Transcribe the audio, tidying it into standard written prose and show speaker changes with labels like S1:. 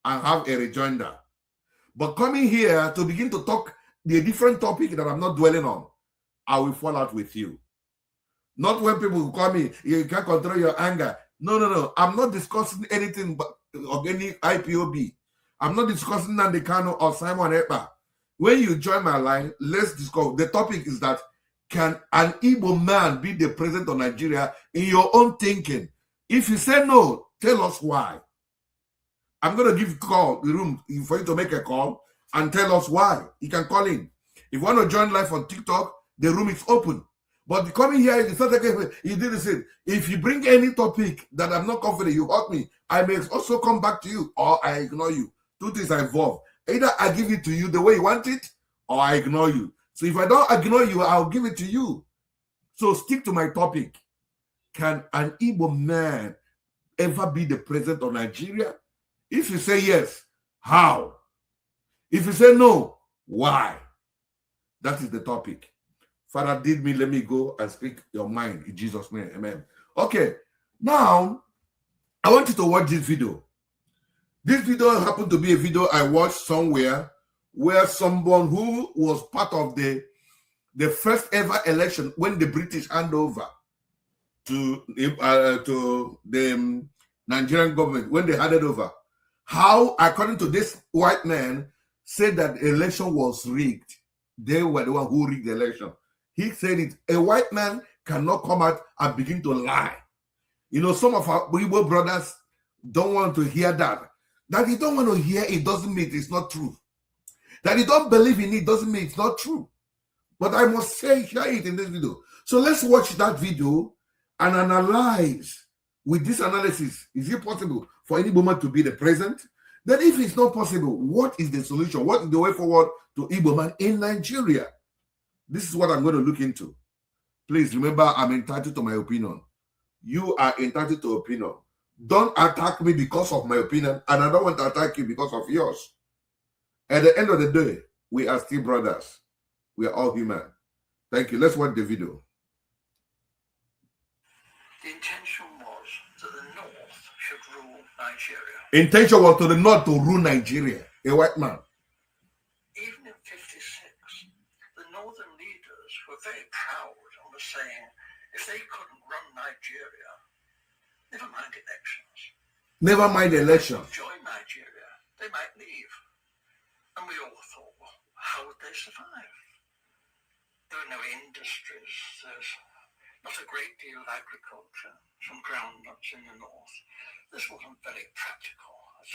S1: and have a rejoinder. But coming here to begin to talk the different topic that I'm not dwelling on, I will fall out with you. Not when people call me, you can't control your anger. No. I'm not discussing anything but of any IPOB. I'm not discussing Nnamdi Kanu or Simon Ekpa. When you join my line, let's discuss. The topic is that, can an Igbo man be the president of Nigeria in your own thinking? If you say no, tell us why. I'm going to give the room for you to make a call and tell us why. You can call in. If you want to join live on TikTok, the room is open. But coming here, it's not again. You did the same. If you bring any topic that I'm not confident, you hurt me, I may also come back to you, or I ignore you. Two things are involved. Either I give it to you the way you want it, or I ignore you. So if I don't ignore you, I'll give it to you. So stick to my topic. Can an Igbo man ever be the president of Nigeria? If you say yes, how? If you say no, why? That is the topic. Father, did me, let me go and speak your mind in Jesus' name. Amen. Okay, now I want you to watch this video. This video happened to be a video I watched somewhere where someone who was part of the first ever election when the British hand over to the Nigerian government, when they handed over, how, according to this white man, said that the election was rigged. They were the one who rigged the election. He said it. A white man cannot come out and begin to lie. You know, some of our Igbo brothers don't want to hear that. That you don't want to hear it doesn't mean it's not true. That you don't believe in it doesn't mean it's not true. But I must share it in this video. So let's watch that video and analyze. With this analysis, is it possible for any woman to be the president? Then if it's not possible, what is the solution? What is the way forward to Igbo man in Nigeria? This is what I'm going to look into. Please remember, I'm entitled to my opinion. You are entitled to opinion. Don't attack me because of my opinion, and I don't want to attack you because of yours. At the end of the day, we are still brothers. We are all human. Thank you. Let's watch the video.
S2: The intention was that the North should rule Nigeria.
S1: Intention was to the North to rule Nigeria. A white man.
S2: Even in 56, the Northern leaders were very proud and were saying, if they couldn't run Nigeria, never mind elections.
S1: Never mind elections.
S2: Join Nigeria, they might leave. And we all thought, well, how would they survive? There are no industries, there's not a great deal of agriculture, some groundnuts in the north. This wasn't very practical.